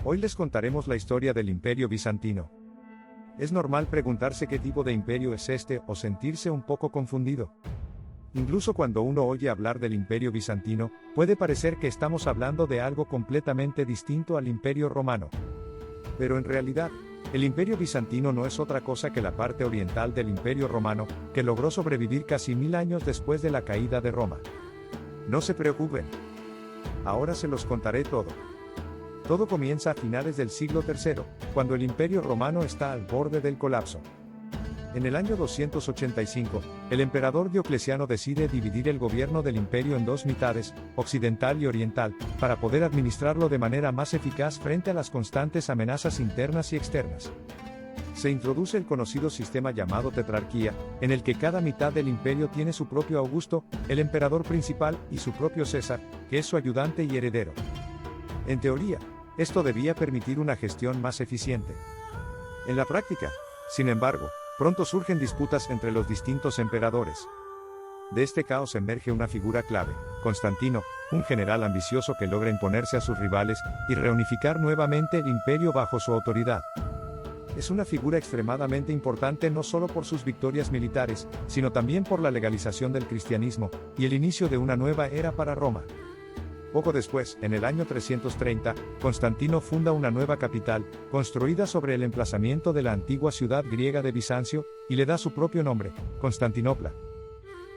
Hoy les contaremos la historia del Imperio Bizantino. Es normal preguntarse qué tipo de imperio es este o sentirse un poco confundido. Incluso cuando uno oye hablar del Imperio Bizantino, puede parecer que estamos hablando de algo completamente distinto al Imperio Romano. Pero en realidad, el Imperio Bizantino no es otra cosa que la parte oriental del Imperio Romano, que logró sobrevivir casi 1000 años después de la caída de Roma. No se preocupen. Ahora se los contaré todo. Todo comienza a finales del siglo III, cuando el Imperio Romano está al borde del colapso. En el año 285, el emperador Diocleciano decide dividir el gobierno del imperio en dos mitades, occidental y oriental, para poder administrarlo de manera más eficaz frente a las constantes amenazas internas y externas. Se introduce el conocido sistema llamado tetrarquía, en el que cada mitad del imperio tiene su propio Augusto, el emperador principal, y su propio César, que es su ayudante y heredero. En teoría, esto debía permitir una gestión más eficiente. En la práctica, sin embargo, pronto surgen disputas entre los distintos emperadores. De este caos emerge una figura clave, Constantino, un general ambicioso que logra imponerse a sus rivales y reunificar nuevamente el imperio bajo su autoridad. Es una figura extremadamente importante no solo por sus victorias militares, sino también por la legalización del cristianismo y el inicio de una nueva era para Roma. Poco después, en el año 330, Constantino funda una nueva capital, construida sobre el emplazamiento de la antigua ciudad griega de Bizancio, y le da su propio nombre, Constantinopla.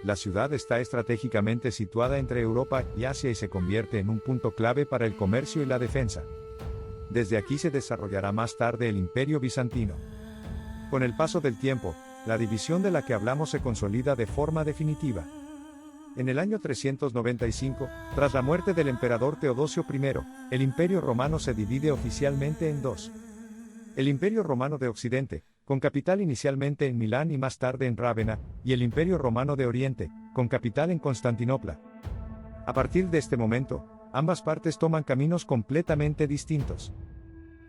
La ciudad está estratégicamente situada entre Europa y Asia y se convierte en un punto clave para el comercio y la defensa. Desde aquí se desarrollará más tarde el Imperio Bizantino. Con el paso del tiempo, la división de la que hablamos se consolida de forma definitiva. En el año 395, tras la muerte del emperador Teodosio I, el Imperio Romano se divide oficialmente en dos. El Imperio Romano de Occidente, con capital inicialmente en Milán y más tarde en Rávena, y el Imperio Romano de Oriente, con capital en Constantinopla. A partir de este momento, ambas partes toman caminos completamente distintos.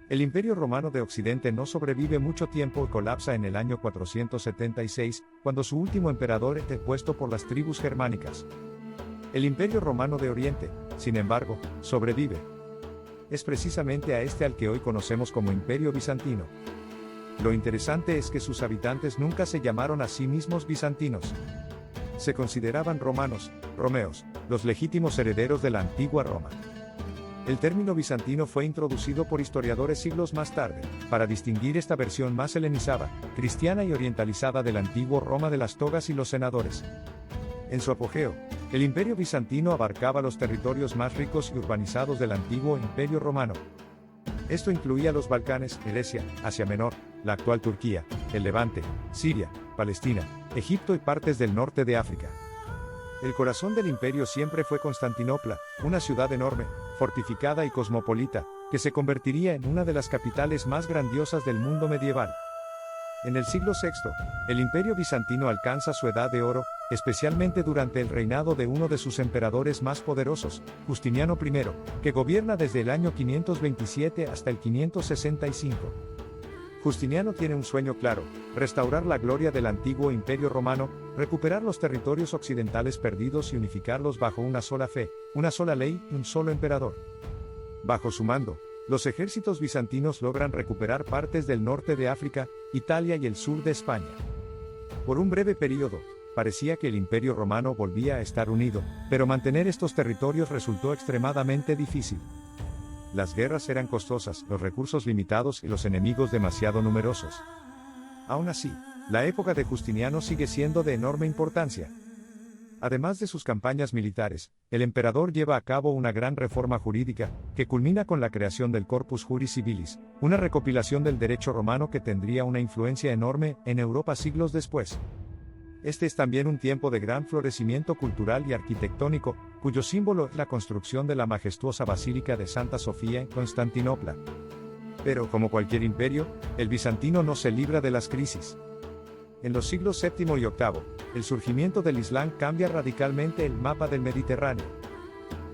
El Imperio Romano de Occidente no sobrevive mucho tiempo y colapsa en el año 476, cuando su último emperador es depuesto por las tribus germánicas. El Imperio Romano de Oriente, sin embargo, sobrevive. Es precisamente a este al que hoy conocemos como Imperio Bizantino. Lo interesante es que sus habitantes nunca se llamaron a sí mismos bizantinos. Se consideraban romanos, romeos, los legítimos herederos de la antigua Roma. El término bizantino fue introducido por historiadores siglos más tarde, para distinguir esta versión más helenizada, cristiana y orientalizada del antiguo Roma de las togas y los senadores. En su apogeo, el Imperio Bizantino abarcaba los territorios más ricos y urbanizados del antiguo Imperio Romano. Esto incluía los Balcanes, Grecia, Asia Menor, la actual Turquía, el Levante, Siria, Palestina, Egipto y partes del norte de África. El corazón del imperio siempre fue Constantinopla, una ciudad enorme, fortificada y cosmopolita, que se convertiría en una de las capitales más grandiosas del mundo medieval. En el siglo VI, el Imperio Bizantino alcanza su edad de oro, especialmente durante el reinado de uno de sus emperadores más poderosos, Justiniano I, que gobierna desde el año 527 hasta el 565. Justiniano tiene un sueño claro: restaurar la gloria del antiguo Imperio Romano, recuperar los territorios occidentales perdidos y unificarlos bajo una sola fe, una sola ley y un solo emperador. Bajo su mando, los ejércitos bizantinos logran recuperar partes del norte de África, Italia y el sur de España. Por un breve periodo, parecía que el Imperio Romano volvía a estar unido, pero mantener estos territorios resultó extremadamente difícil. Las guerras eran costosas, los recursos limitados y los enemigos demasiado numerosos. Aún así, la época de Justiniano sigue siendo de enorme importancia. Además de sus campañas militares, el emperador lleva a cabo una gran reforma jurídica, que culmina con la creación del Corpus Juris Civilis, una recopilación del derecho romano que tendría una influencia enorme en Europa siglos después. Este es también un tiempo de gran florecimiento cultural y arquitectónico, cuyo símbolo es la construcción de la majestuosa Basílica de Santa Sofía en Constantinopla. Pero, como cualquier imperio, el bizantino no se libra de las crisis. En los siglos VII y VIII, el surgimiento del Islam cambia radicalmente el mapa del Mediterráneo.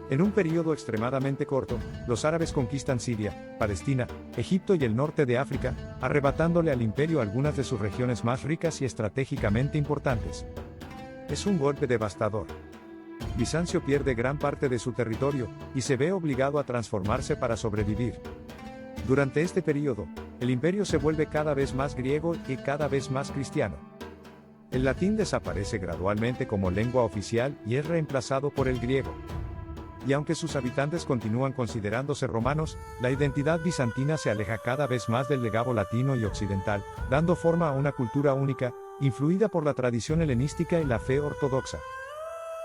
En un periodo extremadamente corto, los árabes conquistan Siria, Palestina, Egipto y el norte de África, arrebatándole al imperio algunas de sus regiones más ricas y estratégicamente importantes. Es un golpe devastador. Bizancio pierde gran parte de su territorio, y se ve obligado a transformarse para sobrevivir. Durante este periodo, el imperio se vuelve cada vez más griego y cada vez más cristiano. El latín desaparece gradualmente como lengua oficial y es reemplazado por el griego. Y aunque sus habitantes continúan considerándose romanos, la identidad bizantina se aleja cada vez más del legado latino y occidental, dando forma a una cultura única, influida por la tradición helenística y la fe ortodoxa.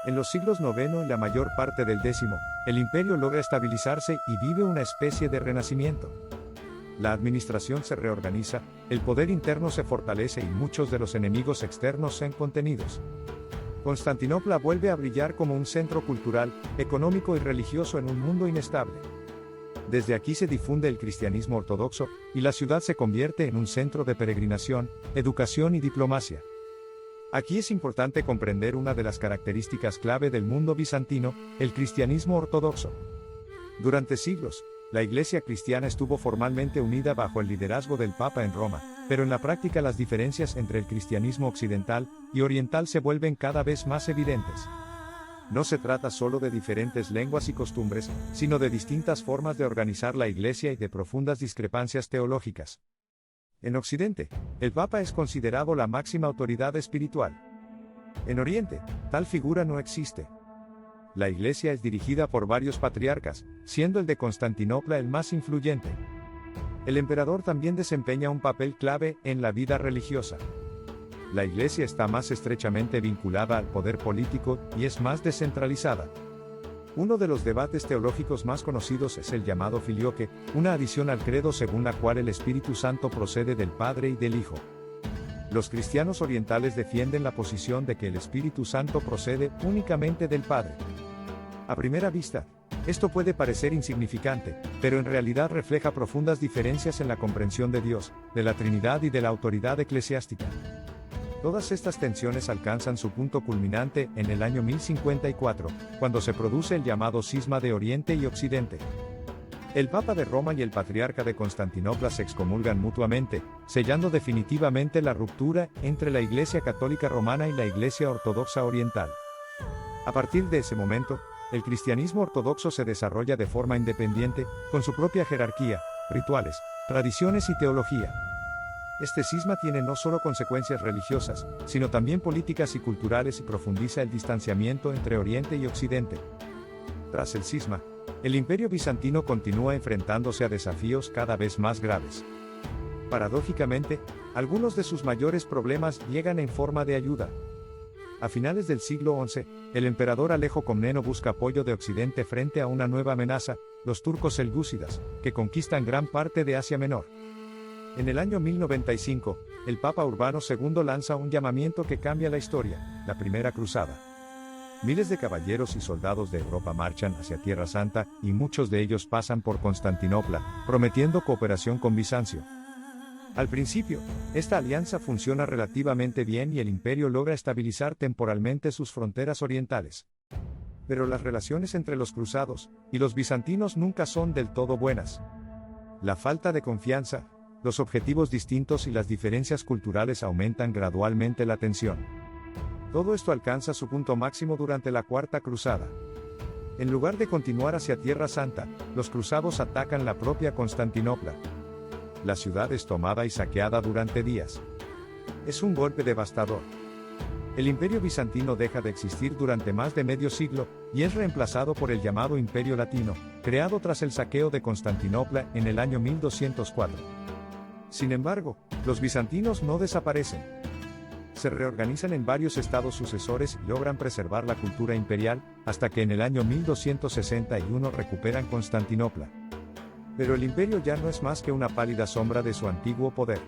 En los siglos IX y la mayor parte del X, el imperio logra estabilizarse y vive una especie de renacimiento. La administración se reorganiza, el poder interno se fortalece y muchos de los enemigos externos son contenidos. Constantinopla vuelve a brillar como un centro cultural, económico y religioso en un mundo inestable. Desde aquí se difunde el cristianismo ortodoxo, y la ciudad se convierte en un centro de peregrinación, educación y diplomacia. Aquí es importante comprender una de las características clave del mundo bizantino, el cristianismo ortodoxo. Durante siglos, la Iglesia cristiana estuvo formalmente unida bajo el liderazgo del Papa en Roma, pero en la práctica las diferencias entre el cristianismo occidental y oriental se vuelven cada vez más evidentes. No se trata solo de diferentes lenguas y costumbres, sino de distintas formas de organizar la Iglesia y de profundas discrepancias teológicas. En Occidente, el Papa es considerado la máxima autoridad espiritual. En Oriente, tal figura no existe. La Iglesia es dirigida por varios patriarcas, siendo el de Constantinopla el más influyente. El emperador también desempeña un papel clave en la vida religiosa. La Iglesia está más estrechamente vinculada al poder político y es más descentralizada. Uno de los debates teológicos más conocidos es el llamado filioque, una adición al credo según la cual el Espíritu Santo procede del Padre y del Hijo. Los cristianos orientales defienden la posición de que el Espíritu Santo procede únicamente del Padre. A primera vista, esto puede parecer insignificante, pero en realidad refleja profundas diferencias en la comprensión de Dios, de la Trinidad y de la autoridad eclesiástica. Todas estas tensiones alcanzan su punto culminante en el año 1054, cuando se produce el llamado cisma de Oriente y Occidente. El Papa de Roma y el Patriarca de Constantinopla se excomulgan mutuamente, sellando definitivamente la ruptura entre la Iglesia Católica Romana y la Iglesia Ortodoxa Oriental. A partir de ese momento, el cristianismo ortodoxo se desarrolla de forma independiente, con su propia jerarquía, rituales, tradiciones y teología. Este cisma tiene no solo consecuencias religiosas, sino también políticas y culturales y profundiza el distanciamiento entre Oriente y Occidente. Tras el cisma, el Imperio bizantino continúa enfrentándose a desafíos cada vez más graves. Paradójicamente, algunos de sus mayores problemas llegan en forma de ayuda. A finales del siglo XI, el emperador Alejo Comneno busca apoyo de Occidente frente a una nueva amenaza, los turcos selgúcidas, que conquistan gran parte de Asia Menor. En el año 1095, el Papa Urbano II lanza un llamamiento que cambia la historia, la Primera Cruzada. Miles de caballeros y soldados de Europa marchan hacia Tierra Santa, y muchos de ellos pasan por Constantinopla, prometiendo cooperación con Bizancio. Al principio, esta alianza funciona relativamente bien y el imperio logra estabilizar temporalmente sus fronteras orientales. Pero las relaciones entre los cruzados y los bizantinos nunca son del todo buenas. La falta de confianza, los objetivos distintos y las diferencias culturales aumentan gradualmente la tensión. Todo esto alcanza su punto máximo durante la Cuarta Cruzada. En lugar de continuar hacia Tierra Santa, los cruzados atacan la propia Constantinopla. La ciudad es tomada y saqueada durante días. Es un golpe devastador. El Imperio bizantino deja de existir durante más de medio siglo, y es reemplazado por el llamado Imperio Latino, creado tras el saqueo de Constantinopla en el año 1204. Sin embargo, los bizantinos no desaparecen. Se reorganizan en varios estados sucesores y logran preservar la cultura imperial, hasta que en el año 1261 recuperan Constantinopla. Pero el imperio ya no es más que una pálida sombra de su antiguo poder.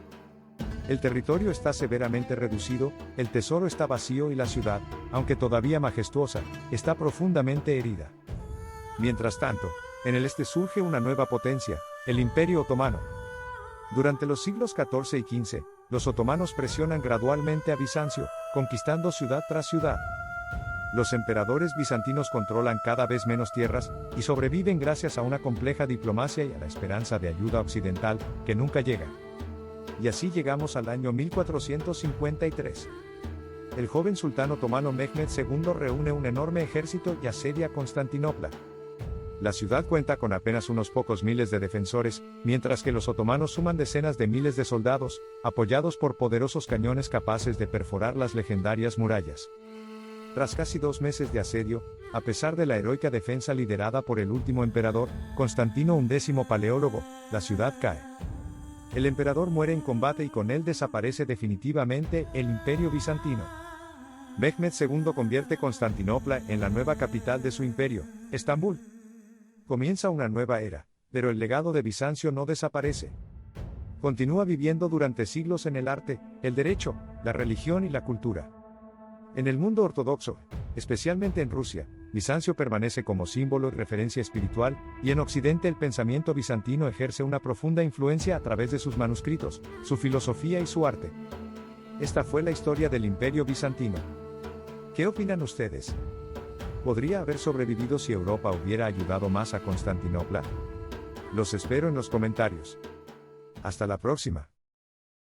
El territorio está severamente reducido, el tesoro está vacío y la ciudad, aunque todavía majestuosa, está profundamente herida. Mientras tanto, en el este surge una nueva potencia, el Imperio Otomano. Durante los siglos XIV y XV, los otomanos presionan gradualmente a Bizancio, conquistando ciudad tras ciudad. Los emperadores bizantinos controlan cada vez menos tierras, y sobreviven gracias a una compleja diplomacia y a la esperanza de ayuda occidental, que nunca llega. Y así llegamos al año 1453. El joven sultán otomano Mehmed II reúne un enorme ejército y asedia Constantinopla. La ciudad cuenta con apenas unos pocos miles de defensores, mientras que los otomanos suman decenas de miles de soldados, apoyados por poderosos cañones capaces de perforar las legendarias murallas. Tras casi 2 meses de asedio, a pesar de la heroica defensa liderada por el último emperador, Constantino X Paleólogo, la ciudad cae. El emperador muere en combate y con él desaparece definitivamente el Imperio Bizantino. Mehmed II convierte Constantinopla en la nueva capital de su imperio, Estambul. Comienza una nueva era, pero el legado de Bizancio no desaparece. Continúa viviendo durante siglos en el arte, el derecho, la religión y la cultura. En el mundo ortodoxo, especialmente en Rusia, Bizancio permanece como símbolo y referencia espiritual, y en Occidente el pensamiento bizantino ejerce una profunda influencia a través de sus manuscritos, su filosofía y su arte. Esta fue la historia del Imperio Bizantino. ¿Qué opinan ustedes? ¿Podría haber sobrevivido si Europa hubiera ayudado más a Constantinopla? Los espero en los comentarios. Hasta la próxima.